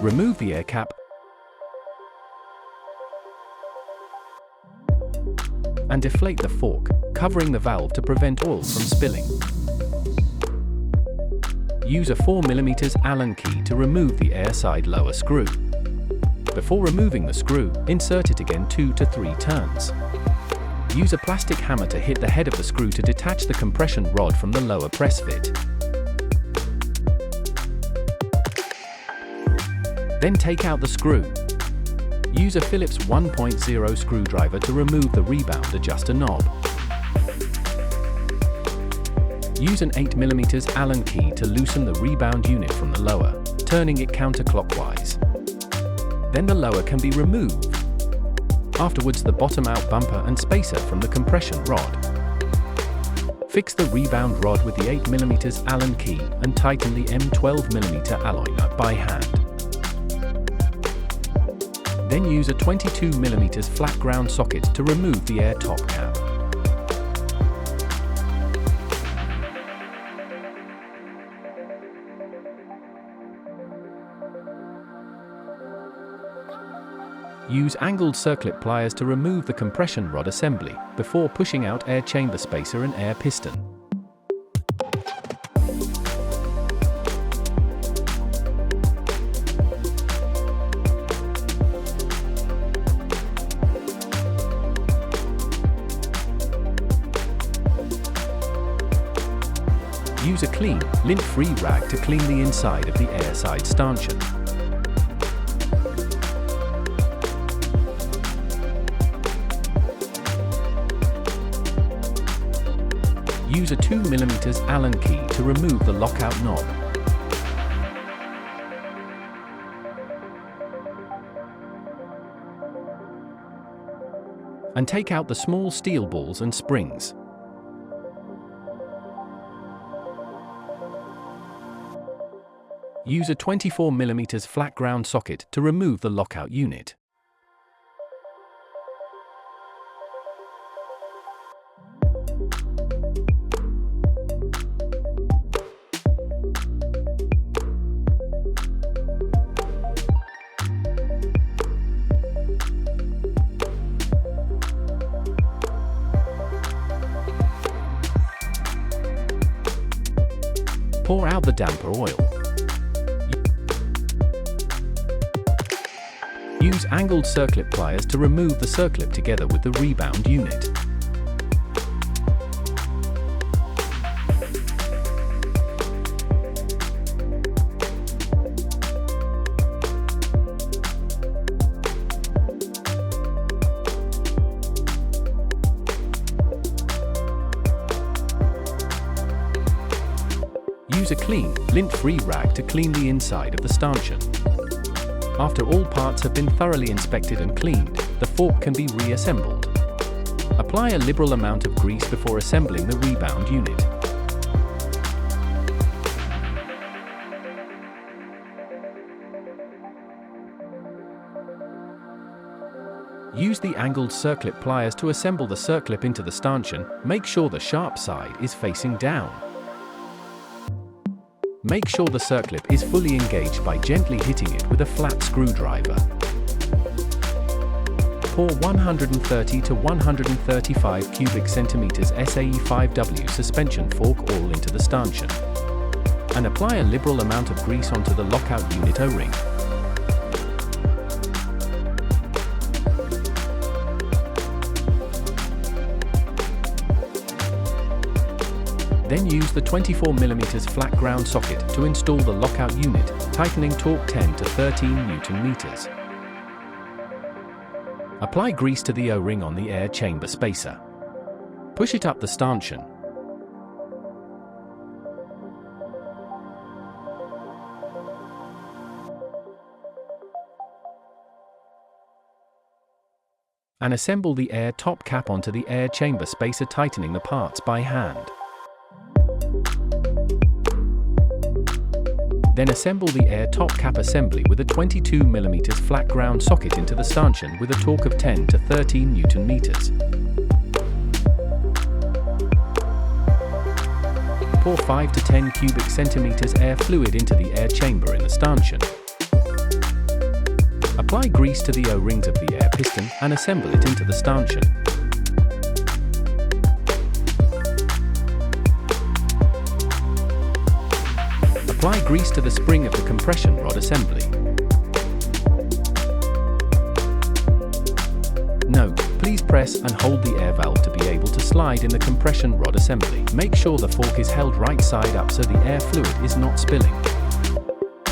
Remove the air cap and deflate the fork, covering the valve to prevent oil from spilling. Use a 4mm Allen key to remove the air side lower screw. Before removing the screw, insert it again 2 to 3 turns. Use a plastic hammer to hit the head of the screw to detach the compression rod from the lower press fit. Then take out the screw. Use a Phillips 1.0 screwdriver to remove the rebound adjuster knob. Use an 8mm Allen key to loosen the rebound unit from the lower, turning it counterclockwise. Then the lower can be removed. Afterwards, the bottom-out bumper and spacer from the compression rod. Fix the rebound rod with the 8mm Allen key and tighten the M12mm alloy nut by hand. Then use a 22mm flat ground socket to remove the air top cap. Use angled circlip pliers to remove the compression rod assembly before pushing out air chamber spacer and air piston. Use a clean, lint-free rag to clean the inside of the air side stanchion. Use a 2mm Allen key to remove the lockout knob. And take out the small steel balls and springs. Use a 24mm flat ground socket to remove the lockout unit. Pour out the damper oil. Use angled circlip pliers to remove the circlip together with the rebound unit. Use a clean, lint-free rag to clean the inside of the stanchion. After all parts have been thoroughly inspected and cleaned, the fork can be reassembled. Apply a liberal amount of grease before assembling the rebound unit. Use the angled circlip pliers to assemble the circlip into the stanchion. Make sure the sharp side is facing down. Make sure the circlip is fully engaged by gently hitting it with a flat screwdriver. Pour 130 to 135 cubic centimeters SAE5W suspension fork oil into the stanchion. And apply a liberal amount of grease onto the lockout unit O-ring. Then use the 24mm flat ground socket to install the lockout unit, tightening torque 10 to 13 Nm. Apply grease to the O-ring on the air chamber spacer. Push it up the stanchion. And assemble the air top cap onto the air chamber spacer, tightening the parts by hand. Then assemble the air top cap assembly with a 22mm flat ground socket into the stanchion with a torque of 10 to 13 Nm. Pour 5 to 10 cubic centimeters air fluid into the air chamber in the stanchion. Apply grease to the O-rings of the air piston and assemble it into the stanchion. Apply grease to the spring of the compression rod assembly. Note, please press and hold the air valve to be able to slide in the compression rod assembly. Make sure the fork is held right side up so the air fluid is not spilling.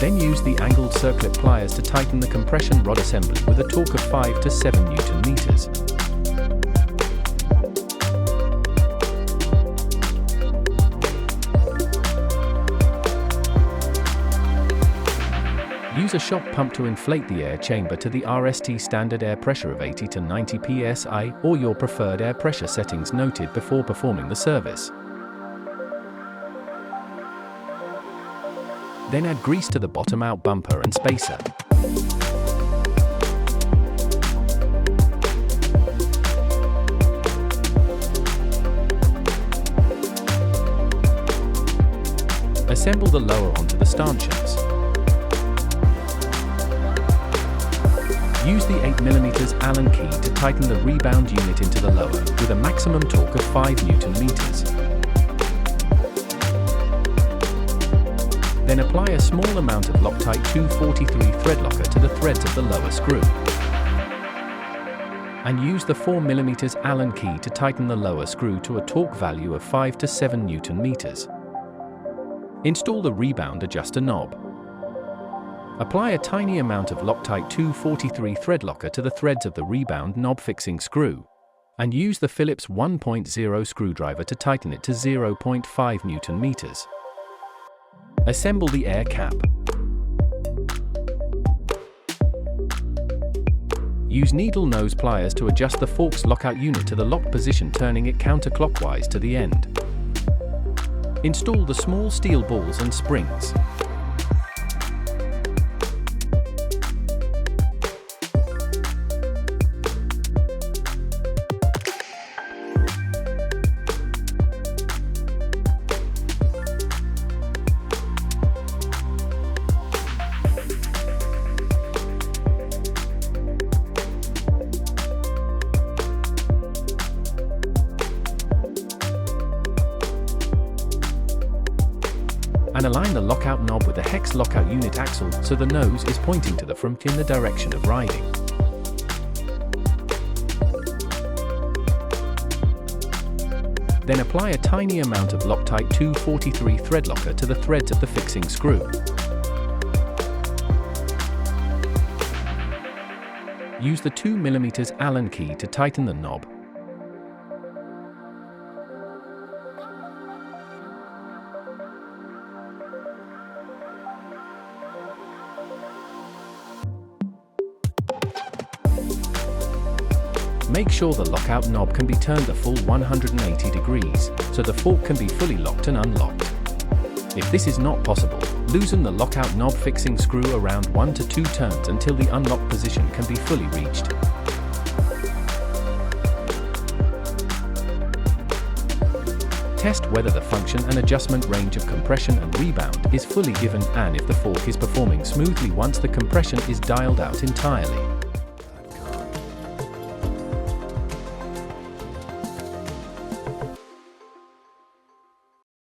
Then use the angled circlip pliers to tighten the compression rod assembly with a torque of 5 to 7 Newton meters. Use a shock pump to inflate the air chamber to the RST standard air pressure of 80 to 90 psi or your preferred air pressure settings noted before performing the service. Then add grease to the bottom-out bumper and spacer. Assemble the lower onto the stanchions. Use the 8mm Allen key to tighten the rebound unit into the lower with a maximum torque of 5 Newton meters. Then apply a small amount of Loctite 243 thread locker to the threads of the lower screw. And use the 4mm Allen key to tighten the lower screw to a torque value of 5 to 7 Newton meters. Install the rebound adjuster knob. Apply a tiny amount of Loctite 243 thread locker to the threads of the rebound knob fixing screw. And use the Phillips 1.0 screwdriver to tighten it to 0.5 Newton meters. Assemble the air cap. Use needle nose pliers to adjust the fork's lockout unit to the locked position, turning it counterclockwise to the end. Install the small steel balls and springs. And align the lockout knob with the hex lockout unit axle so the nose is pointing to the front in the direction of riding. Then apply a tiny amount of Loctite 243 thread locker to the threads of the fixing screw. Use the 2mm Allen key to tighten the knob. Make sure the lockout knob can be turned the full 180 degrees, so the fork can be fully locked and unlocked. If this is not possible, loosen the lockout knob fixing screw around 1 to 2 turns until the unlocked position can be fully reached. Test whether the function and adjustment range of compression and rebound is fully given and if the fork is performing smoothly once the compression is dialed out entirely.